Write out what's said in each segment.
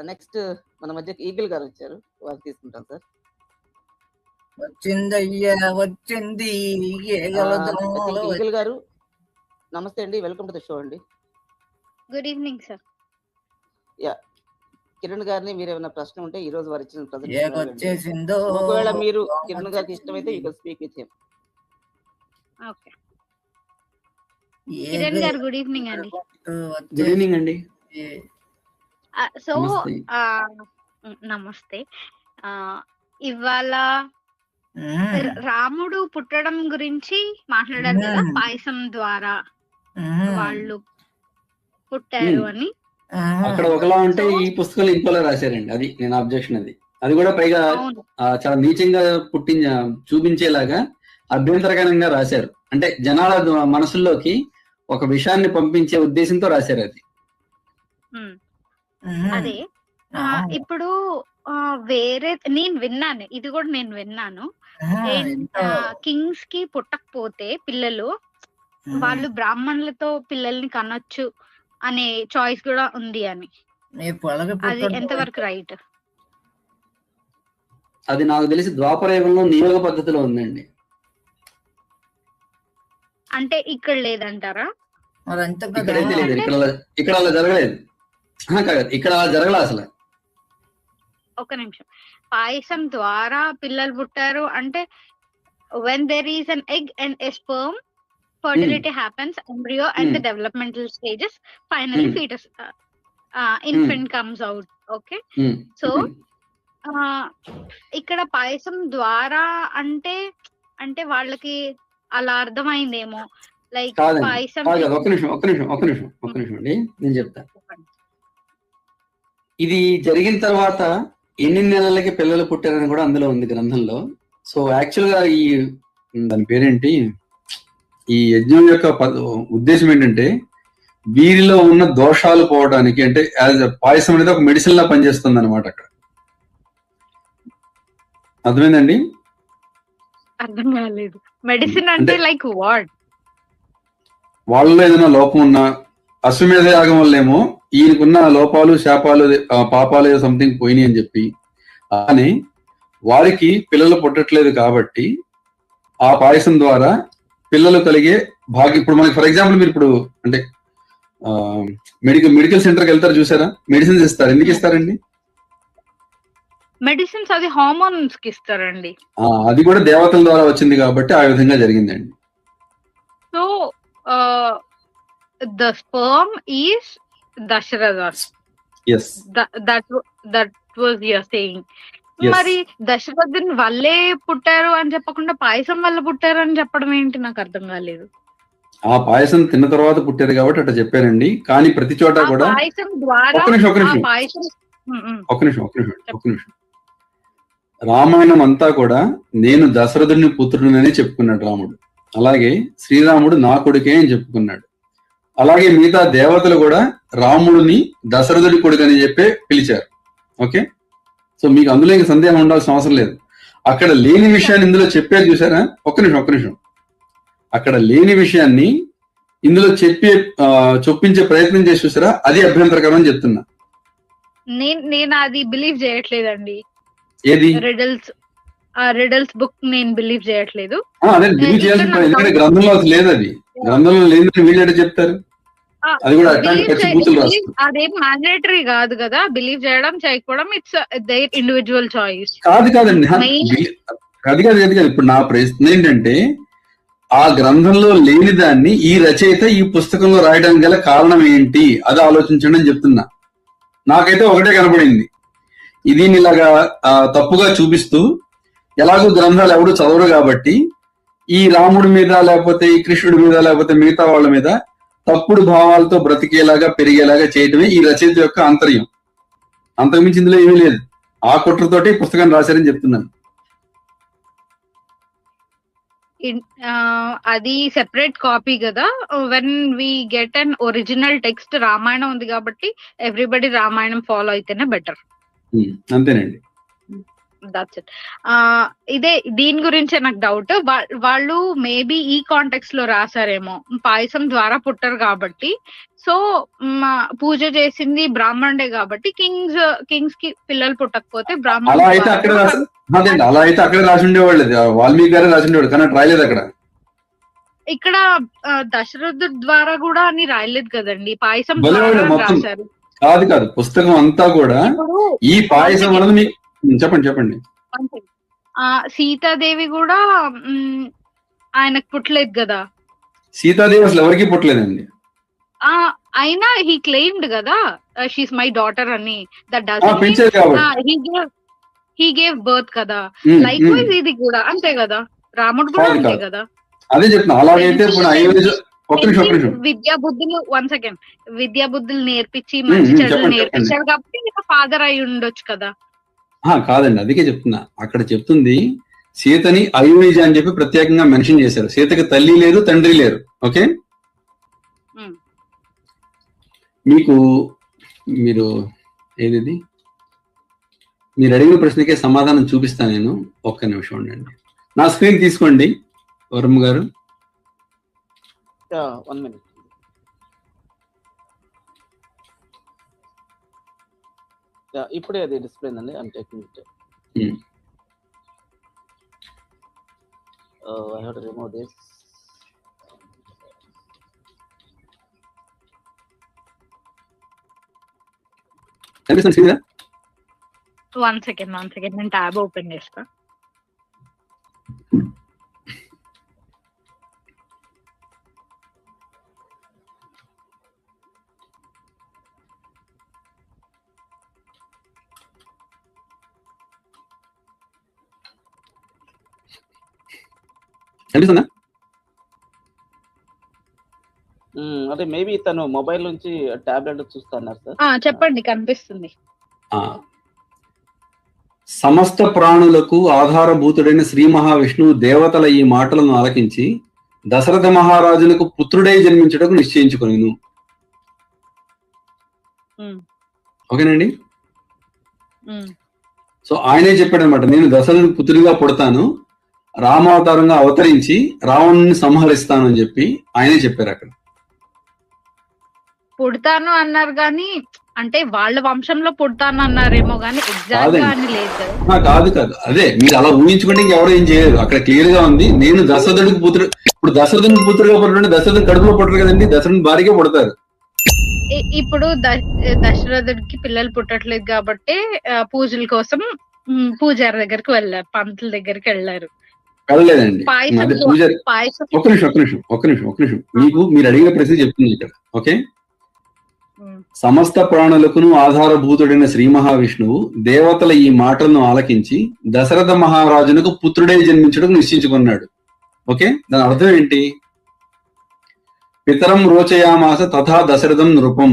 Next మన మధ్యకి eagle గారు వచ్చారు, వారు తీసుకుంటాం సార్. వచ్చిందయ్యా వచ్చింది ఈగిల్ గారు నమస్తే అండి, వెల్కమ్ టు ద షో అండి. Good evening sir. Yeah, Kiran గారిని మీరు ఏమైనా ప్రశ్న ఉంటే ఈ రోజు వారు ఇచ్చిన ప్రజెంటేషన్ వచ్చేసిందో ఒకవేళ మీరు కిరణ్ గారికి ఇష్టమైతే you can speak with him. Okay Kiran గారు గుడ్ ఈవినింగ్ అండి. గుడ్ ఈవినింగ్ అండి. సో నమస్తే. ఇవాళ రాముడు పుట్టడం గురించి మాట్లాడారు కదా, పాయసం ద్వారా వాళ్ళు పుట్టారు అని. అక్కడ ఒకలా ఉంటే ఈ పుస్తకంలో ఇంకోలా రాశారండి, అది నేను అబ్జెక్షన్. అది కూడా పైగా చాలా నీచంగా చూపించేలాగా అభ్యంతరకరంగా రాశారు. అంటే జనాల మనసుల్లోకి ఒక విషయాన్ని పంపించే ఉద్దేశంతో రాశారు అది. అదే ఇప్పుడు వేరే నేను విన్నాను, ఇది కూడా నేను విన్నాను, కింగ్స్ కి పుట్టకపోతే పిల్లలు వాళ్ళు బ్రాహ్మణులతో పిల్లల్ని కనొచ్చు అనే చాయిస్ కూడా ఉంది అని. అది ఎంతవరకు రైట్? అది నాకు తెలిసి ద్వాపర యుగంలో నియోగ పద్ధతిలో ఉందండి. అంటే ఇక్కడ లేదంటారా? ఇక్కడైతే లేదు, ఇక్కడ అలా జరగలేదు. ఇక్కడ అలా జరగలే అసలు. ఒక నిమిషం, పాయసం ద్వారా పిల్లలు పుట్టారు అంటే when there is an egg and a sperm, fertility happens, embryo and the developmental stages, finally fetus, infant comes out. Okay, so ఇక్కడ పాయసం ద్వారా అంటే అంటే వాళ్ళకి అలా అర్థమైందేమో, లైక్ పాయసం. ఒక్క నిమిషం అండి, నేను చెప్తా. ఇది జరిగిన తర్వాత ఎన్ని నెలలకి పిల్లలు పుట్టారని కూడా అందులో ఉంది గ్రంథంలో. సో యాక్చువల్ గా ఈ దాని పేరేంటి, ఈ యజ్ఞం యొక్క ఉద్దేశం ఏంటంటే వీరిలో ఉన్న దోషాలు పోవడానికి, అంటే పాయసం అనేది ఒక మెడిసిన్ లా పనిచేస్తుంది అనమాట. అక్కడ అర్థమైందండి? అర్థం కాలేదు. మెడిసిన్ అంటే లైక్ వాట్? వాళ్ళలో ఏదైనా లోపం ఉన్నా, అశ్వమేధ యాగం వల్లేమో ఈయనకున్న లోపాలు, శాపాలు, పాపాలు సంథింగ్ పోయినాయి అని చెప్పి, కానీ వారికి పిల్లలు పుట్టట్లేదు కాబట్టి ఆ పాయసం ద్వారా పిల్లలు కలిగే భాగ్యం. ఇప్పుడు మనకి ఫర్ ఎగ్జాంపుల్ మీరు ఇప్పుడు అంటే మెడికల్ సెంటర్కి వెళ్తారు చూసారా, మెడిసిన్స్ ఇస్తారు. ఎందుకు ఇస్తారండి? మెడిసిన్స్ అది హార్మోన్స్ కి ఇస్తారండి. అది కూడా దేవతల ద్వారా వచ్చింది కాబట్టి ఆ విధంగా జరిగిందండి. So the sperm is Dasharath's. Yes. That was your saying. Yes. మరి దశరథుని వల్లే పుట్టారు అని చెప్పకుండా పాయసం వల్ల పుట్టారు అని చెప్పడం ఏంటి? నాకు అర్థం కాలేదు. ఆ పాయసం తిన్న తర్వాత పుట్టారు కాబట్టి అట్లా చెప్పారండి. కానీ ప్రతి చోట కూడా పాయసం ద్వారా ఒక నిమిషం రామాయణం అంతా కూడా నేను దశరథుని పుత్రుడినని చెప్పుకున్నాడు రాముడు. అలాగే శ్రీరాముడు నా కొడుకే అని చెప్పుకున్నాడు. అలాగే మిగతా దేవతలు కూడా రాముడిని దశరథుడి కొడుకు అని చెప్పి పిలిచారు. ఓకే, సో మీకు అందులో ఇంకా సందేహం ఉండాల్సిన అవసరం లేదు. అక్కడ లేని విషయాన్ని ఇందులో చెప్పేది చూసారా? ఒక్క నిమిషం అక్కడ లేని విషయాన్ని ఇందులో చొప్పించే ప్రయత్నం చేసి చూసారా? అది అభ్యంతరకరం అని చెప్తున్నా. నేను అది బిలీవ్ చేయట్లేదండి. ఏది? రిడల్స్ బుక్ నేను బిలీవ్ చేయట్లేదు. అదే బిలీవ్ చేయాల్సిన, ఎందుకంటే గ్రంథంలో అది లేదు. అది గ్రంథంలో లేదని వీళ్ళే చెప్తారు. అది కూడా అదేం మ్యాండేటరీ కాదు కదా బిలీవ్ చేయడం చేయకపోవడం. It's there individual choice. కాదండి, అది కాదు. ఇప్పుడు నా ప్రశ్న ఏంటంటే ఆ గ్రంథంలో లేని దాన్ని ఈ రచయిత ఈ పుస్తకంలో రాయడానికి గల కారణం ఏంటి, అది ఆలోచించండి అని చెప్తున్నా. నాకైతే ఒకటే కనబడింది, దీన్ని ఇలాగా తప్పుగా చూపిస్తూ, ఎలాగో గ్రంథాలు ఎవడు చదవరు కాబట్టి ఈ రాముడి మీద లేకపోతే ఈ కృష్ణుడి మీద లేకపోతే మిగతా వాళ్ళ మీద తప్పుడు భావాలతో బ్రతికేలాగా పెరిగేలాగా చేయటమే ఈ రచయిత యొక్క ఆంతర్యం. అంతకుమించి ఇందులో ఏమీ లేదు. ఆ కుట్రతోటి పుస్తకం రాశారని చెప్తున్నాను. అది సెపరేట్ కాపీ కదా. When we get an original text, Ramayanam ఉంది కాబట్టి ఎవ్రీబడి రామాయణం ఫాలో అయితేనే బెటర్. అంతేనండి. That's it. ఇదే దీని గురించే నాకు డౌట్. వాళ్ళు మేబీ ఈ కాంటెక్స్ట్ లో రాసారేమో, పాయసం ద్వారా పుట్టరు కాబట్టి, సో పూజ చేసింది బ్రాహ్మణుడే కాబట్టి కింగ్స్ కి పిల్లలు పుట్టకపోతే అలా అయితే అక్కడ అలా అయితే అక్కడ రాసి ఉండేవాళ్ళు, వాల్మీకి గారే రాసి ఉండేవాడు, కానీ రాయలేదు అక్కడ. ఇక్కడ దశరథుడి ద్వారా కూడా అని రాయలేదు కదండి, పాయసం మొత్తం రాశారు. కాదు పుస్తకం అంతా కూడా ఈ పాయసం వలన మీకు చెప్పండి. సీతాదేవి కూడా ఆయనకు పుట్టలేదు కదా. సీతాదేవి అసలు ఎవరికి పుట్టలేదండి. అయినా హీ క్లెయిమ్డ్ కదా షీస్ మై డాటర్ అని. హీ గేవ్ బర్త్ కదా. లైక్ వైజ్ ఇది కూడా అంతే కదా, రాముడు కూడా అంతే కదా. అదే చెప్తున్నా. అలాగైతే విద్యా బుద్ధులు నేర్పించి మంచి చెడులు నేర్పించాడు కాబట్టి ఫాదర్ అయి ఉండొచ్చు కదా. కాదండి, అందుకే చెప్తున్నా. అక్కడ చెప్తుంది సీతని అయోనిజ అని చెప్పి ప్రత్యేకంగా మెన్షన్ చేశారు. సీతకి తల్లి లేదు, తండ్రి లేరు. ఓకే, మీకు మీరు అడిగిన ప్రశ్నకే సమాధానం చూపిస్తాను నేను. ఒక్క నిమిషం ఉండండి, నా స్క్రీన్ తీసుకోండి వర్మ గారు. 1 minute. ఇప్పుడే అది డిస్ప్లే అండి. I'm taking it. I have to remove this. One second నేను ట్యాబ్ ఓపెన్ చేస్తా. అదే మేబీ తను మొబైల్ నుంచి టాబ్లెట్ చూస్తున్నారు సార్. చెప్పండి, కనిపిస్తుంది. సమస్త ప్రాణులకు ఆధారభూతుడైన శ్రీ మహావిష్ణువు దేవతల ఈ మాటలను ఆలకించి దశరథ మహారాజునకు పుత్రుడై జన్మించటకు నిశ్చయించుకొనెను. ఓకేనండి. సో ఆయనే చెప్పాడు అనమాట, నేను దశరథునికి పుత్రుడిగా పుడతాను, రామావతారంగా అవతరించి రావణుని సంహరిస్తాను అని చెప్పి ఆయనే చెప్పారు. అక్కడ పుడతాను అన్నారు కానీ, అంటే వాళ్ళ వంశంలో పుడతాను అన్నారేమో కానీ ఎగ్జాక్ట్ గా అని లేదు కదా. కాదు, అదే మీరు అలా ఊహించుకుంటే ఇంకెవరో ఏం చేయరు. అక్కడ క్లియర్ గా ఉంది, నేను దశరథుడికి పుత్రుడు. ఇప్పుడు దశరథునికి పుత్రుడుగా పుట్టడం దశరథుని కడుపులో పుట్టరు కదండి, దశరథుని భార్యగా పుడతారు. ఇప్పుడు దశరథుడికి పిల్లలు పుట్టట్లేదు కాబట్టి పూజల కోసం పూజారి దగ్గరికి వెళ్ళారు, పంతుల దగ్గరికి వెళ్ళారు. వెళ్ళలేదండి, ఒక్క నిమిషం. మీరు అడిగిన ప్రశ్న చెప్తుంది ఇక్కడ. ఓకే, సమస్త ప్రాణులకును ఆధారభూతుడైన శ్రీ మహావిష్ణువు దేవతల ఈ మాటలను ఆలకించి దశరథ మహారాజునకు పుత్రుడై జన్మించడం నిశ్చయించుకున్నాడు. ఓకే, దాని అర్థం ఏంటి? పితరం రోచయామాస తథా దశరథం నృపం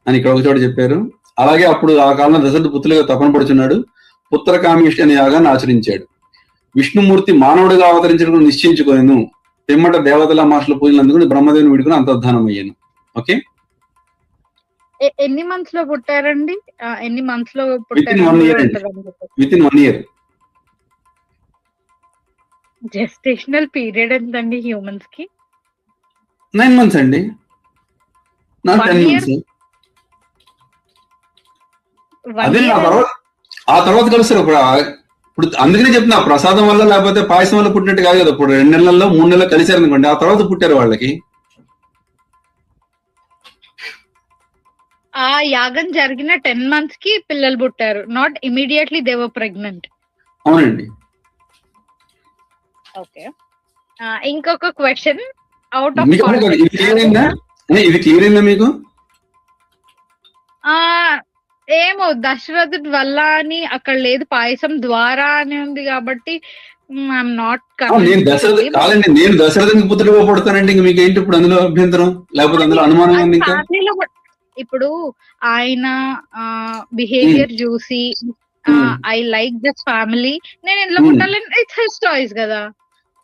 అని ఇక్కడ ఒక చోట చెప్పారు. అలాగే అప్పుడు ఆ కాలంలో దశరథ పుత్రులుగా తపన పడుచున్నాడు, పుత్రకామేష్టి అనే యాగాన్ని ఆచరించాడు. విష్ణుమూర్తి మానవుడిగా అవతరించడం నిశ్చయించుకోను, పిమ్మట దేవతల మాటల పూజలు అందుకుని బ్రహ్మదేవుని విడుకుని అంతర్ధానం అయ్యాను. ఓకే, ఎన్ని మంత్స్ లో పుట్టారండి? ఎన్ని మంత్స్ లో పుట్టారు? Within 1 year. జెస్టేషనల్ పీరియడ్ ఎంతండి హ్యూమన్స్ కి? 9 months అండి, not 10 months. అదే ఆ తర్వాత కలుస్తారు. ఇప్పుడు అందుకనే చెప్తున్నా, ప్రసాదం వల్ల లేకపోతే పాయసం వల్ల పుట్టినట్టు కాదు కదా. ఇప్పుడు 2 నెలల్లో 3 నెలల్లో కలిసారు అనుకోండి, ఆ తర్వాత పుట్టారు వాళ్ళకి. ఆ యాగం జరిగిన 10 months కి పిల్లలు పుట్టారు, not immediately they were pregnant. అవునండి. ఓకే, ఇంకొక క్వశ్చన్ అవుట్ ఆఫ్ ఇది క్లియర్ అయిందా మీకు? ఏమో దశరథుడి వల్ల అని అక్కడ లేదు, పాయసం ద్వారా అని ఉంది కాబట్టి ఐఎమ్ నాట్. నేను దశరథునికి పుత్రుడిగా పుడతానంటే ఇంక మీకు ఏంటి ఇప్పుడు అందులో అభ్యంతరం? లేకపోతే అందులో అనుమానం ఉంది? ఇంకా ఇప్పుడు ఆయన బిహేవియర్ చూసి ఐ లైక్ దిస్ ఫ్యామిలీ, నేను ఇంట్లో పుట్టాలని ఇట్స్ హిస్ చాయిస్ కదా.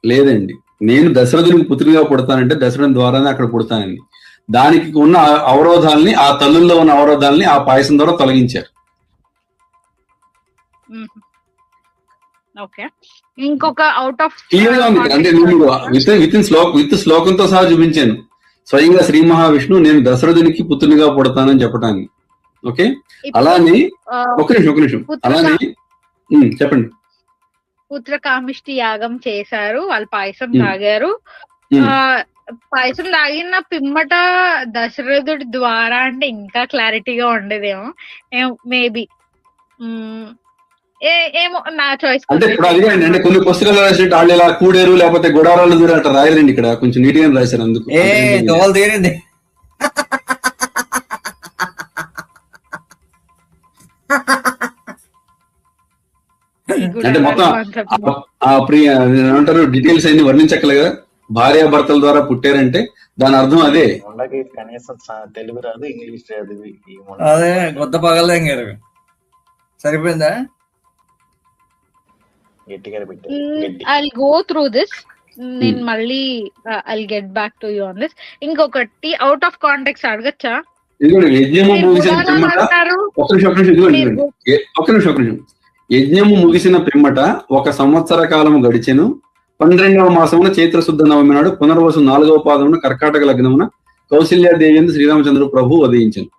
లేదండి, నేను దశరథునికి పుత్రుడిగా పుడతానంటే దశరథుని ద్వారానే అక్కడ పుడతానండి. దానికి ఉన్న అవరోధాలని, ఆ తల్లుల్లో ఉన్న అవరోధాలని ఆ పాయసం ద్వారా తొలగించారు. ఓకే. ఇంకొక అవుట్ ఆఫ్ క్లియర్ గా ఉంది ఇక్కడ. అంటే నేను విత్ శ్లోకంతో సహా చూపించాను. స్వయంగా శ్రీ మహావిష్ణువు నేను దశరథునికి పుత్రునిగా పుడతానని చెప్పడానికి. ఓకే, అలానే ఒక నిమిషం అలానే చెప్పండి. పుత్ర కామిష్టి యాగం చేశారు, వాళ్ళు పాయసం తాగారు. పాయసం తాగిన పిమ్మట దశరథుడి ద్వారా అంటే ఇంకా క్లారిటీగా ఉండేదేమో, మేబీ ఏమో నా చాయిస్. అంటే ఇప్పుడు అదిగా అంటే కొన్ని పుస్తకాలు రాసినట్టు వాళ్ళు ఇలా కూడేరు లేకపోతే గుడారాలు దూరం అట్లా రాయరండి. ఇక్కడ కొంచెం నీట్ గా రాశారు. అందుకు తీరింది. అంటే మొత్తం ఏమంటారు డీటెయిల్స్ అన్ని వర్ణించక్కలేగా. భార్యాభర్తల ద్వారా పుట్టారంటే దాని అర్థం అదే. కనీసం తెలుగు రాదు, ఇంగ్లీష్ రాదు. అదే కొత్త పగలదేం గారు సరిపోయిందా? I'll go through this. నేను మళ్ళీ I'll get back to you on this. ఇంకొకటి అవుట్ ఆఫ్ కాంటెక్స్ట్ అడగచ్చా? యజ్ఞము ముగిసిన పిమ్మట 1 సంవత్సర కాలము గడిచెను. 12వ మాసమున చైత్ర శుద్ధ నవమి నాడు పునర్వసు 4వ పాదమున కర్కాటక లగ్నమున కౌశల్యాదేవి అని శ్రీరామచంద్ర ప్రభు ఉదయించను.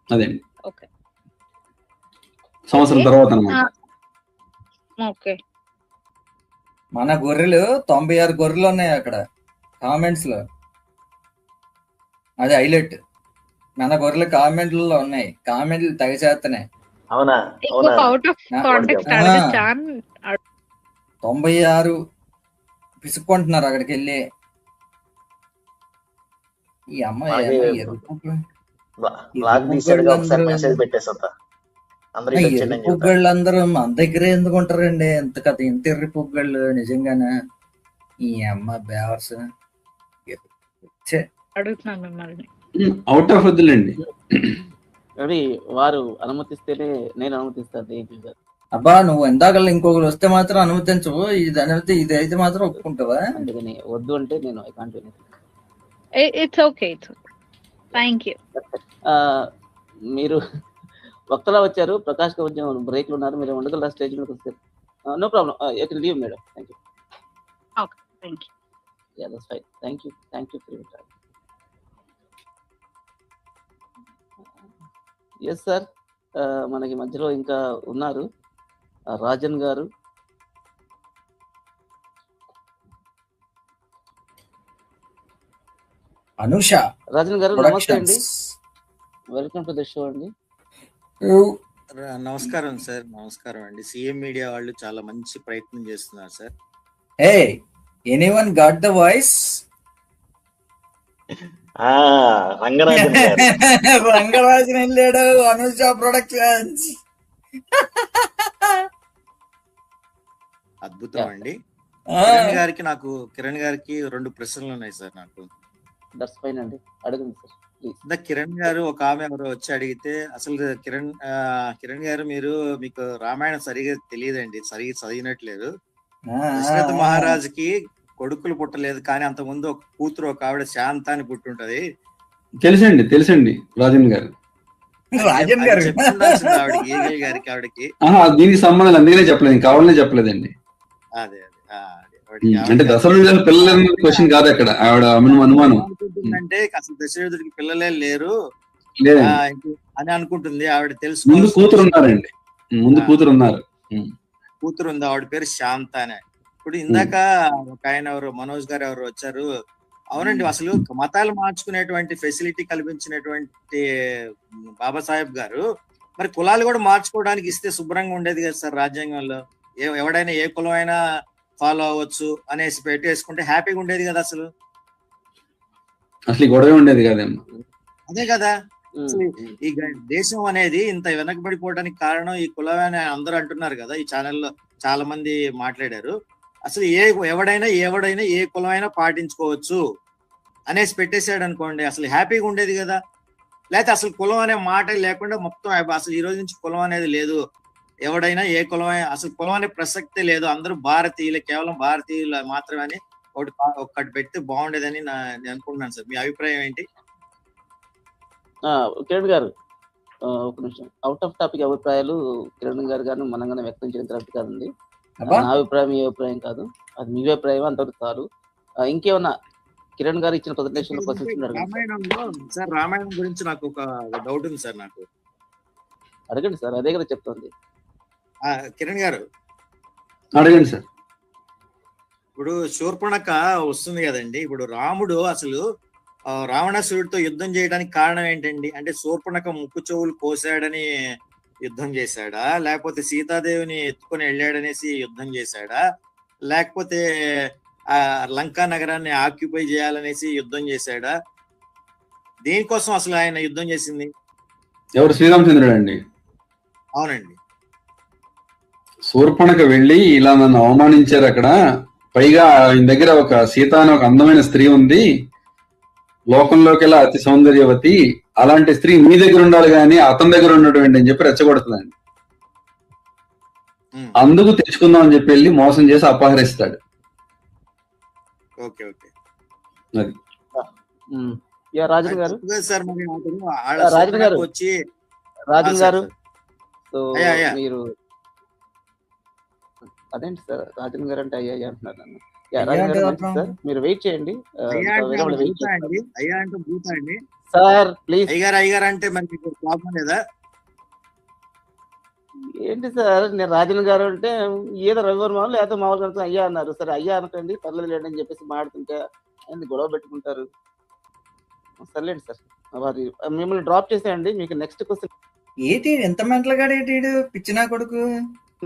అదే సంవత్సరం తర్వాత అన్నమాట. మన గొర్రెలు 96 గొర్రెలు ఉన్నాయి అక్కడ కామెంట్స్ లో. అది హైలైట్. మన గొర్రెలు కామెంట్లలో ఉన్నాయి. కామెంట్లు తెగచేస్తున్నాయి. అవునా? 96 పిసుక్కుంటున్నారు అక్కడికి వెళ్ళి. ఈ అమ్మాయి పుగ్గళ్ళు మన దగ్గరే ఎందుకు ఉంటారండి? ఎంత కథ ఇంత ఎర్రి పుగ్గళ్ళు నిజంగానే. ఈ అమ్మ బేవర్స్ అడుగుతున్నాను మిమ్మల్ని. అవుట్ ఆఫ్ వద్దులేండి. అది వారు అనుమతిస్తేనే నేను అనుమతిస్తాను. అబ్బా నువ్వు ఎందాకల్లా ఇంకొకరు వస్తే మాత్రం అనుమతించవు. ఇది అయితే మాత్రం ఒప్పుకుంటావా? అందుకని వద్దు అంటే నేను I can't. It's okay. Thank you. మీరు వక్తలా వచ్చారు, ప్రకాష్ కొంచెం బ్రేక్ లో ఉన్నారు. మీరు ఉండగలరా స్టేజ్ మీదకి వస్తారు? No problem, you can leave madam. Thank you. Okay, thank you. Ya that's fine. Thank you for your time. Yes sir, మనకి మధ్యలో ఇంకా ఉన్నారు రాజన్ గారు. అనుష. రాజన్ గారు నమస్తే అండి, వెల్కమ్ టు ద షో అండి. నమస్కారం సార్. నమస్కారం అండి. సిఎం మీడియా వాళ్ళు చాలా మంచి ప్రయత్నం చేస్తున్నారు sir. Hey, anyone got the voice? Rangarajan వెళ్ళాడు. అనుష ప్రొడక్షన్స్. అద్భుతం అండి. కిరణ్ గారికి 2 ప్రశ్నలు ఉన్నాయి సార్ నాకు. దట్స్ ఫైన్ అండి, అడగండి సార్. కిరణ్ గారు ఒక ఆమె ఎవరో వచ్చి అడిగితే, అసలు కిరణ్ గారు మీకు రామాయణం సరిగా తెలియదండి, సరిగా చదివినట్లేదు. దశరథ మహారాజుకి కొడుకులు పుట్టలేదు, కానీ అంత ముందు ఒక కూతురు ఒక ఆవిడ శాంత అని పుట్టుంటది. తెలుసండి రాజన్ గారు. ఆవిడకి ఈగల్ గారికి ఆవిడకి దీనికి సంబంధం అందుకనే చెప్పలేదు, కావాలనే చెప్పలేదండి. అదే అంటే దశరథుడు పిల్లలు క్వశ్చన్ కాదు అక్కడ. ఆవిడ అనుమానం అంటే అసలు దశరథుడికి పిల్లలే లేరు అని అనుకుంటుంది ఆవిడ. తెలుసు ముందు కూతురు ఉన్నారండి, కూతురు ఉంది. ఆవిడ పేరు శాంత అని. ఇప్పుడు ఇందాక ఒక ఆయన ఎవరు మనోజ్ గారు ఎవరు వచ్చారు. అవునండి, అసలు మతాలు మార్చుకునేటువంటి ఫెసిలిటీ కల్పించినటువంటి బాబాసాహెబ్ గారు మరి కులాలు కూడా మార్చుకోవడానికి ఇస్తే శుభ్రంగా ఉండేది కదా సార్ రాజ్యాంగంలో. ఎవడైనా ఏ కులం అయినా ఫాలో అవ్వచ్చు అనేసి పెట్టేసుకుంటే హ్యాపీగా ఉండేది కదా. అసలు గొడవ ఉండేది కదేమో. అదే కదా, ఈ దేశం అనేది ఇంత వెనకబడిపోవడానికి కారణం ఈ కులం అని అందరూ అంటున్నారు కదా. ఈ ఛానల్లో చాలా మంది మాట్లాడారు. అసలు ఎవడైనా ఏ కులమైనా పాటించుకోవచ్చు అనేసి పెట్టేశాడు అనుకోండి, అసలు హ్యాపీగా ఉండేది కదా. లేకపోతే అసలు కులం అనే మాట లేకుండా మొత్తం అసలు ఈ రోజు నుంచి కులం అనేది లేదు. ఎవడైనా ఏ కులమైనా, అసలు కులం అనే ప్రసక్తే లేదు. అందరూ భారతీయులే, కేవలం భారతీయులు మాత్రమే అని ఒకటి పెడితే బాగుండేదని నేను అనుకుంటున్నాను సార్. మీ అభిప్రాయం ఏంటి? కిరణ్ గారు, ఒక నిమిషం. అవుట్ ఆఫ్ టాపిక్ అభిప్రాయాలు కిరణ్ గారు గాను మనం గాను వ్యక్తం చేయడం కరెక్ట్ కాదండి. అబ్బా నా అభిప్రాయం మీ అభిప్రాయం కాదు, అది మీ అభిప్రాయం, అంతవరకు చాలు. ఇంకేమన్నా కిరణ్ గారు ఇచ్చిన ప్రజెంటేషన్ క్వశ్చన్స్ అడగండి రామాయణంలో సార్, రామాయణం గురించి నాకు ఒక డౌట్ ఉంది సార్. నాకు అడగండి సార్, అదే కదా చెప్తుంది. కిరణ్ గారు అడగండి సార్. ఇప్పుడు శూర్పణఖ వస్తుంది కదండి. ఇప్పుడు రాముడు అసలు రావణాసురుడితో యుద్ధం చేయడానికి కారణం ఏంటండి? అంటే శూర్పణఖ ముక్కు చెవులు కోసాడని యుద్ధం చేశాడా, లేకపోతే సీతాదేవిని ఎత్తుకొని వెళ్ళాడనేసి యుద్ధం చేశాడా, లేకపోతే ఆ లంకా నగరాన్ని ఆక్యుపై చేయాలనేసి యుద్ధం చేశాడా? దేనికోసం అసలు ఆయన యుద్ధం చేసింది? ఎవరు? శ్రీరామచంద్రుడు అండి. అవునండి. శూర్పణఖ వెళ్ళి ఇలా నన్ను అవమానించారు అక్కడ, పైగా ఆయన దగ్గర ఒక సీత అని ఒక అందమైన స్త్రీ ఉంది, లోకంలోకెల్లా అతి సౌందర్యవతి, అలాంటి స్త్రీ మీ దగ్గర ఉండాలి కానీ అతని దగ్గర ఉండడం ఏంటి అని చెప్పి రెచ్చగొడుతుందండి. అందుకు తెచ్చుకుందాం అని చెప్పి వెళ్ళి మోసం చేసి అపహరిస్తాడు. Okay okay. అది రాజన్ గారు, సార్ మరి రాజన్ గారు వచ్చి రాజన్ గారు సో అయ్యా. మీరు అదేంటి సార్, రాజన్ గారు అంటే అయ్యా అంటున్నారు నన్ను. సార్ మీరు వెయిట్ చేయండి సార్ ప్లీజ్. అయ్యారు అంటే మరి మీకు ప్రాబ్లం లేదా? ఏంటి సార్, నేను రాజన్ గారు అంటే ఏదో రవివర్మ లేకపోతే మామూలుగా అయ్యా అన్నారు. సరే అయ్యా అనకండి, పర్లేదు లేండి అని చెప్పేసి మాడుతుంటే ఎందుకు గొడవ పెట్టుకుంటారు? సర్లేండి సార్, వారి మిమ్మల్ని డ్రాప్ చేసేయండి. మీకు నెక్స్ట్ క్వశ్చన్ ఏంటి ఎంత మెంటల్ గాడు ఏంటి పిచ్చినా కొడుకు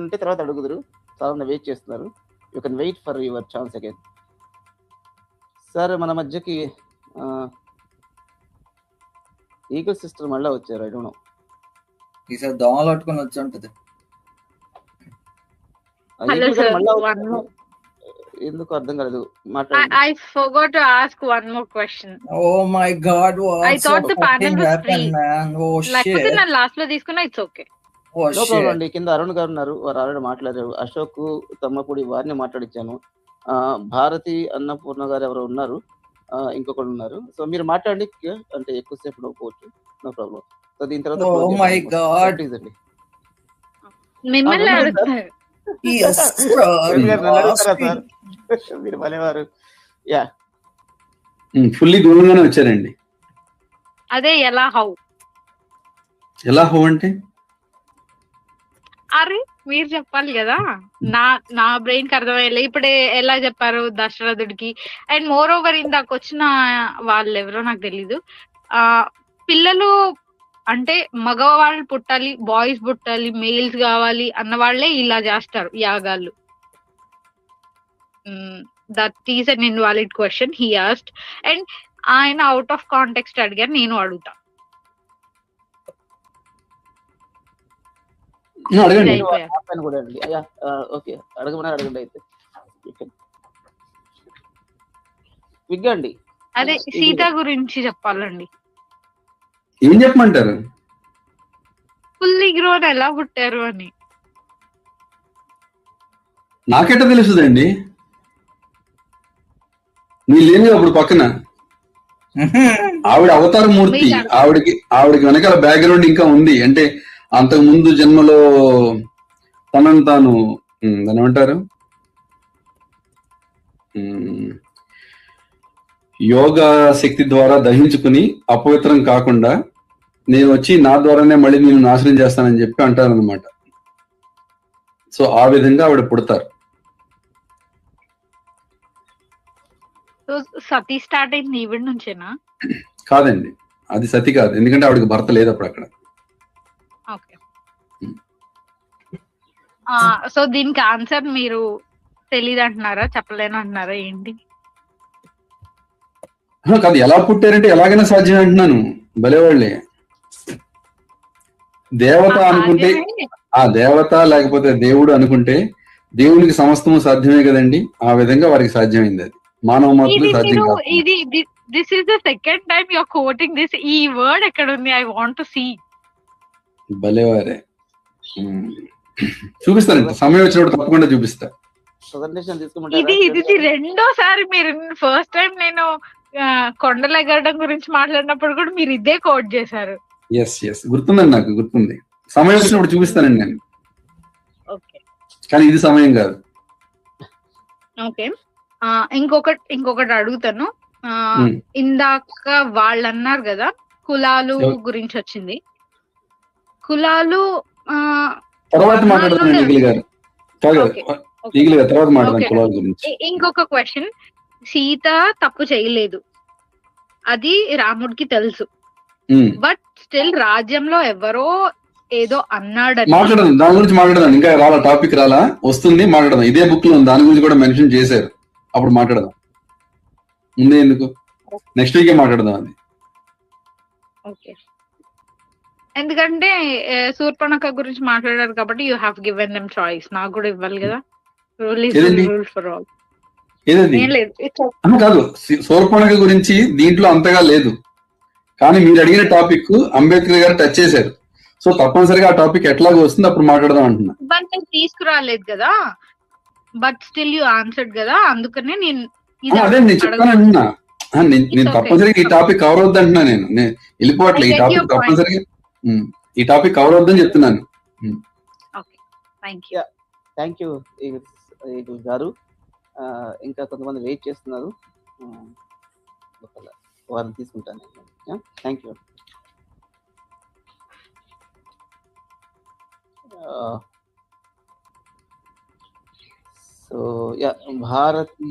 ఉంటే తర్వాత అడుగుదురు. చాలా వెయిట్ చేస్తున్నారు. You can wait for your chance again. Sir మన మధ్యకి ఈగల్ సిస్టర్ మళ్ళీ వచ్చారు. ఐ డోంట్ నో, ఈసారి దోమలు పట్టుకొని వచ్చి ఉంటది. ఎందుకు అర్థం కాలేదు. I forgot to ask one more question. Oh my God! I thought the panel was free. Oh shit! నా లాస్ట్ లో తీసుకున్నా, ఇట్స్ ఓకే. నో ప్రాబ్లం అండి. కింద అరుణ్ గారు ఉన్నారు, వారు ఆల్రెడీ మాట్లాడారు. అశోక్ తమ్మపూడి వారిని మాట్లాడించాను. భారతి అన్నపూర్ణ గారు ఎవరు ఉన్నారు, ఇంకొకరు ఉన్నారు. సో మీరు మాట్లాడండి, అంటే ఎక్కువసేపు నవ్వుకోవచ్చు, నో ప్రాబ్లం. సో దీని తర్వాత oh my God అండి మిమ్మల్ని అడుగుతారు. మీరు భలేవారు. యా ఫుల్లీ దూరంగానే వచ్చారండి. అదే ఎలా హౌ అంటే అరే మీరు చెప్పాలి కదా, నా బ్రెయిన్ కి అర్థమయ్యలే. ఇప్పుడే ఎలా చెప్పారు దశరథుడికి. అండ్ మోర్ ఓవర్ ఇందాక వచ్చిన వాళ్ళు ఎవరో నాకు తెలీదు, పిల్లలు అంటే మగవాళ్ళు పుట్టాలి, బాయ్స్ పుట్టాలి, మెయిల్స్ కావాలి అన్న వాళ్ళే ఇలా చేస్తారు యాగాలు. That is an invalid question he asked. And ఆయన అవుట్ ఆఫ్ కాంటెక్స్ట్ అడిగారు, నేను అడుగుతా. అడగండి. ఓకే అడగమని అడగండి అయితే. విగ్గండి. అదే సీత గురించి చెప్పాలండి. ఏం చెప్పమంటారు? ఫుల్లీ గ్రోన్ ఎలా పుట్టారు అని నాకెట్ట తెలుస్తుందండి? నీ లేని అప్పుడు పక్కన ఆవిడ అవతార మూర్తి, ఆవిడకి వెనకాల బ్యాక్గ్రౌండ్ ఇంకా ఉంది. అంటే అంతకు ముందు జన్మలో తనను తాను దాని ఏమంటారు, యోగా శక్తి ద్వారా దహించుకుని అపవిత్రం కాకుండా నేను వచ్చి నా ద్వారానే మళ్ళీ నేను నాశనం చేస్తానని చెప్పి అంటారు అనమాట. సో ఆ విధంగా ఆవిడ పుడతారు. సతీ స్టార్ట్ అయింది ఈవిడ నుంచేనా? కాదండి, అది సతి కాదు, ఎందుకంటే ఆవిడకి భర్త లేదు అప్పుడు అక్కడ. సో దీనికి ఆన్సర్ మీరు తెలీదు అంటున్నారా, చెప్పలేను అంటున్నారా, ఏంటి? కాదు, ఎలా పుట్టారంటే ఎలాగైనా సాధ్యం అంటున్నాను. భలేవాళ్ళే. దేవత అనుకుంటే ఆ దేవత, లేకపోతే దేవుడు అనుకుంటే దేవునికి సమస్తము సాధ్యమే కదండి. ఆ విధంగా వారికి సాధ్యమైంది. అది మానవ మాత్రం సాధ్యం కాదు. This is the second time you are quoting this. ఈ వర్డ్ ఎక్కడ ఉంది? I want to see. భలేవారే. చూపిస్తానండి, సమయం వచ్చినప్పుడు తప్పకుండా చూపిస్తా. ఇది రెండోసారి మీరు. ఫస్ట్ టైం నేను కొండలు ఎగరడం గురించి మాట్లాడినప్పుడు కూడా మీరు ఇదే కోట్ చేశారు. ఎస్ గుర్తుందండి, నాకు గుర్తుంది. సమయం వచ్చినప్పుడు చూపిస్తానండి నేను, ఓకే కానీ ఇది సమయం కాదు. ఓకే ఇంకొకటి అడుగుతాను. ఉమ్. ఇందాక వాళ్ళు అన్నారు కదా కులాలు గురించి వచ్చింది. కులాలు తర్వాత మాట్లాడదాం ఈగిల్ గారు, కాదు ఓకే, ఈగిల్ గారు తర్వాత మాట్లాడదాం ఓకే. కులాల గురించి. ఇంకొక క్వశ్చన్, సీత తప్పు చేయలేదు అది రాముడికి తెలుసు, ఉమ్. బట్ స్టిల్ రాజ్యంలో ఎవరో ఏదో అన్నాడని. మాట్లాడదాం, దాని గురించి మాట్లాడదాం. ఇంకా రాలా, టాపిక్ రాలా, వస్తుంది, మాట్లాడదాం. ఇదే బుక్ లో ఉంది, దాని గురించి కూడా మెన్షన్ చేశారు, అప్పుడు మాట్లాడదాం. ముందే ఎందుకు, నెక్స్ట్ వీకే మాట్లాడదాం అది. ఓకే, ఎందుకంటే శూర్పణఖ గురించి మాట్లాడారు కాబట్టి you have given them choice. నాకు కూడా ఇవ్వాలి కదా, రూల్ ఇస్ ఏదండి? Rule for all. ఏదది ఏం లేదు, it's okay. కాదు, శూర్పణఖ గురించి దీంట్లో అంతగా లేదు, కానీ మీరు అడిగిన టాపిక్ అంబేద్కర్ గారు టచ్ చేశారు. సో తప్పనిసరిగా ఆ టాపిక్ ఎట్లాగో వస్తుంది, అప్పుడు మాట్లాడదాం అంటున్నా. బట్ నేను తీసుకురాలేదు కదా, బట్ స్టిల్ యూ ఆన్సర్డ్ కదా, అందుకనే నేను అదే నేను చెప్తాను అంటున్నా. నేను తప్పనిసరిగా ఈ టాపిక్ కవర్ అవుద్ది అంటున్నా. నేను వెళ్ళిపోవట్లే, ఈ టాపిక్ తప్పనిసరిగా ఈ టాపిక్ కవర్ అవుద్దని చెప్తున్నాను. థ్యాంక్ యూ ఈగిల్ గారు. ఇంకా కొంతమంది వెయిట్ చేస్తున్నారు, వారిని తీసుకుంటాను. Thank you. సో భారతి